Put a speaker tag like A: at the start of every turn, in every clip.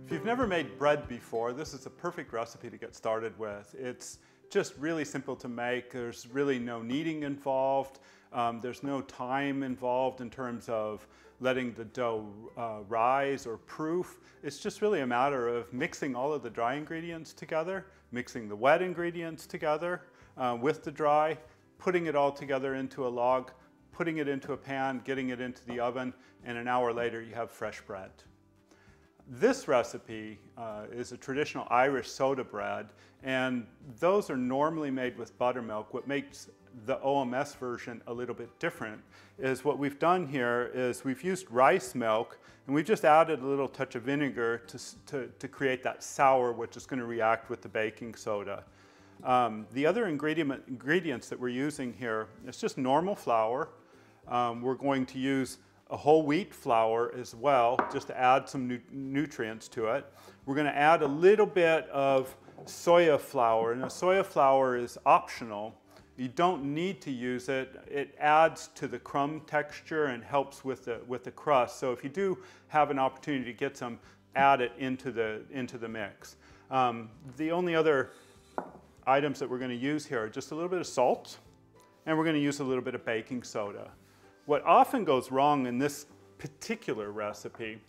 A: If you've never made bread before, this is a perfect recipe to get started with. It's just really simple to make. There's really no kneading involved. There's no time involved in terms of letting the dough rise or proof. It's just really a matter of mixing all of the dry ingredients together, mixing the wet ingredients together with the dry, putting it all together into a log, putting it into a pan, getting it into the oven, and an hour later you have fresh bread. This recipe is a traditional Irish soda bread, and those are normally made with buttermilk. What makes the OMS version a little bit different is what we've done here is we've used rice milk, and we've just added a little touch of vinegar to create that sour, which is going to react with the baking soda. The other ingredients that we're using here is just normal flour. We're going to use a whole wheat flour as well, just to add some nutrients to it. We're going to add a little bit of soya flour, and the soya flour is optional. You don't need to use it. It adds to the crumb texture and helps with the crust. So if you do have an opportunity to get some, add it into the mix. The only other items that we're going to use here are just a little bit of salt, and we're going to use a little bit of baking soda. What often goes wrong in this particular recipe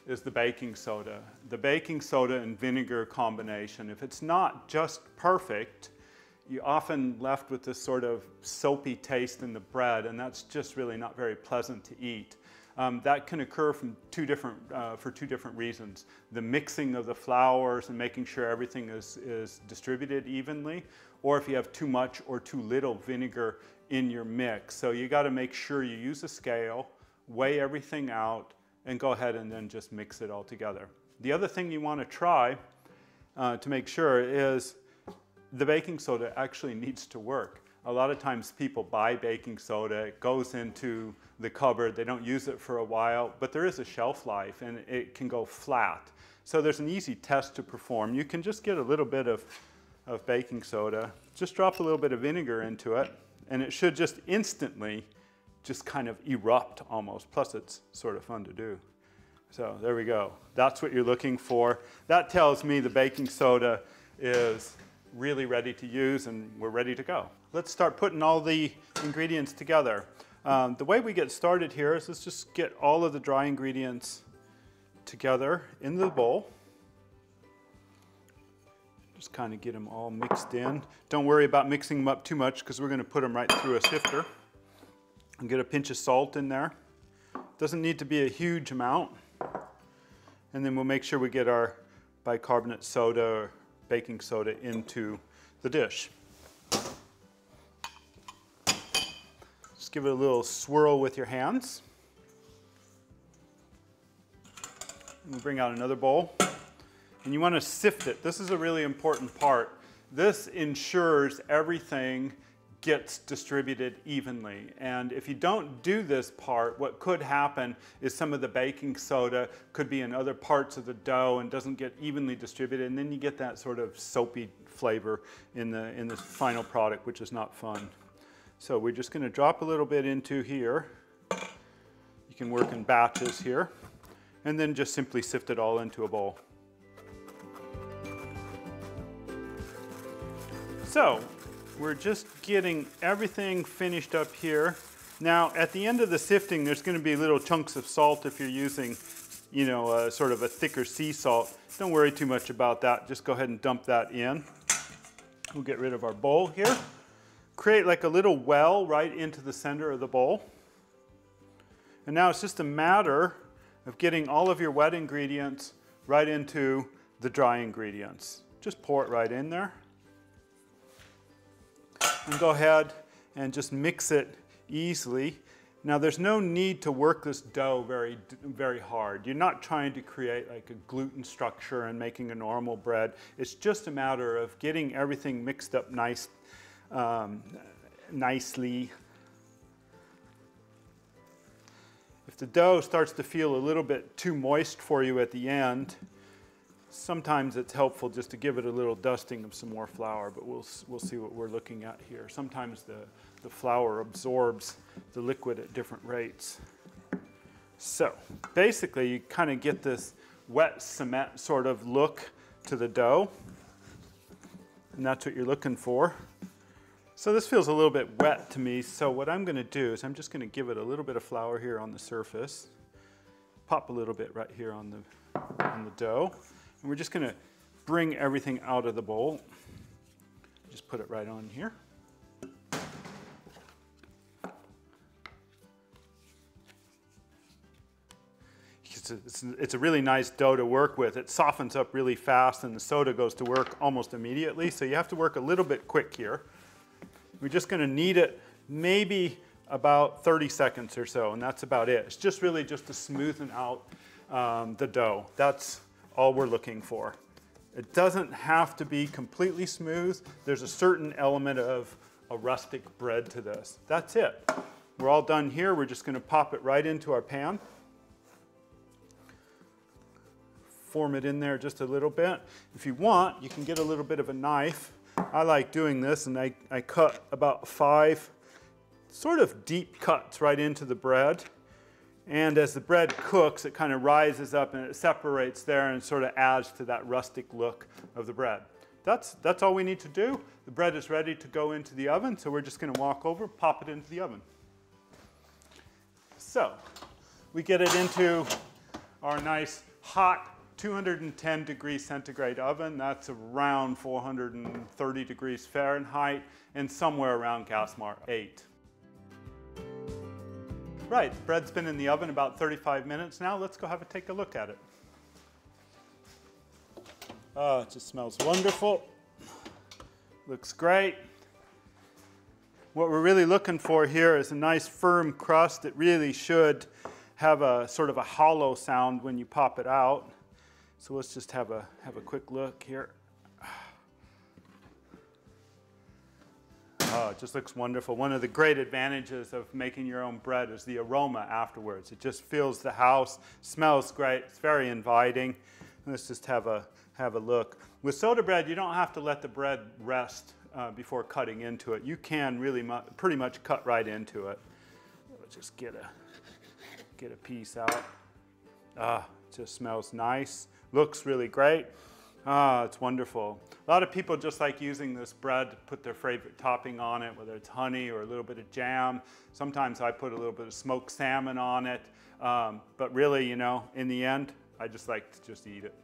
A: is the baking soda. The baking soda and vinegar combination. If it's not just perfect, you're often left with this sort of soapy taste in the bread, and that's just really not very pleasant to eat. That can occur for two different reasons. The mixing of the flours and making sure everything is distributed evenly, or if you have too much or too little vinegar in your mix. So you got to make sure you use a scale, weigh everything out, and go ahead and then just mix it all together. The other thing you want to try to make sure is the baking soda actually needs to work. A lot of times people buy baking soda, it goes into the cupboard, they don't use it for a while, but there is a shelf life and it can go flat. So there's an easy test to perform. You can just get a little bit of baking soda, just drop a little bit of vinegar into it, and it should just instantly just kind of erupt almost. Plus it's sort of fun to do. So there we go. That's what you're looking for. That tells me the baking soda is really ready to use and we're ready to go. Let's start putting all the ingredients together. The way we get started here is let's just get all of the dry ingredients together in the bowl. Just kind of get them all mixed in. Don't worry about mixing them up too much because we're going to put them right through a sifter. And get a pinch of salt in there. Doesn't need to be a huge amount. And then we'll make sure we get our bicarbonate soda or baking soda into the dish. Just give it a little swirl with your hands. And bring out another bowl. And you want to sift it. This is a really important part. This ensures everything gets distributed evenly. And if you don't do this part, what could happen is some of the baking soda could be in other parts of the dough and doesn't get evenly distributed, and then you get that sort of soapy flavor in the final product, which is not fun. So we're just going to drop a little bit into here. You can work in batches here, and then just simply sift it all into a bowl. So we're just getting everything finished up here. Now, at the end of the sifting, there's going to be little chunks of salt if you're using, you know, sort of a thicker sea salt. Don't worry too much about that. Just go ahead and dump that in. We'll get rid of our bowl here. Create like a little well right into the center of the bowl. And now it's just a matter of getting all of your wet ingredients right into the dry ingredients. Just pour it right in there. And go ahead and just mix it easily. Now there's no need to work this dough very hard. You're not trying to create like a gluten structure and making a normal bread. It's just a matter of getting everything mixed up nicely. If the dough starts to feel a little bit too moist for you at the end, sometimes it's helpful just to give it a little dusting of some more flour, but we'll see what we're looking at here. Sometimes the flour absorbs the liquid at different rates. So basically you kind of get this wet cement sort of look to the dough. And that's what you're looking for. So this feels a little bit wet to me, so what I'm going to do is I'm just going to give it a little bit of flour here on the surface. Pop a little bit right here on the dough. And we're just going to bring everything out of the bowl. Just put it right on here. It's a really nice dough to work with. It softens up really fast and the soda goes to work almost immediately, so you have to work a little bit quick here. We're just going to knead it maybe about 30 seconds or so, and that's about it. It's just really just to smoothen out the dough. That's all we're looking for. It doesn't have to be completely smooth. There's a certain element of a rustic bread to this. That's it. We're all done here. We're just going to pop it right into our pan. Form it in there just a little bit. If you want, you can get a little bit of a knife. I like doing this, and I cut about 5 sort of deep cuts right into the bread. And as the bread cooks, it kind of rises up and it separates there and sort of adds to that rustic look of the bread. That's all we need to do. The bread is ready to go into the oven, so we're just going to walk over, pop it into the oven. So we get it into our nice hot 210 degrees centigrade oven. That's around 430 degrees Fahrenheit and somewhere around gas mark 8. Right, the bread's been in the oven about 35 minutes now. Let's go take a look at it. Oh, it just smells wonderful. Looks great. What we're really looking for here is a nice firm crust. It really should have a sort of a hollow sound when you pop it out. So let's just have a quick look here. Oh, it just looks wonderful. One of the great advantages of making your own bread is the aroma afterwards. It just fills the house, smells great, it's very inviting. Let's just have a look. With soda bread, you don't have to let the bread rest before cutting into it. You can really pretty much cut right into it. Let's just get a piece out. Ah, it just smells nice. Looks really great. Ah, it's wonderful. A lot of people just like using this bread to put their favorite topping on it, whether it's honey or a little bit of jam. Sometimes I put a little bit of smoked salmon on it. But really, you know, in the end, I just like to just eat it.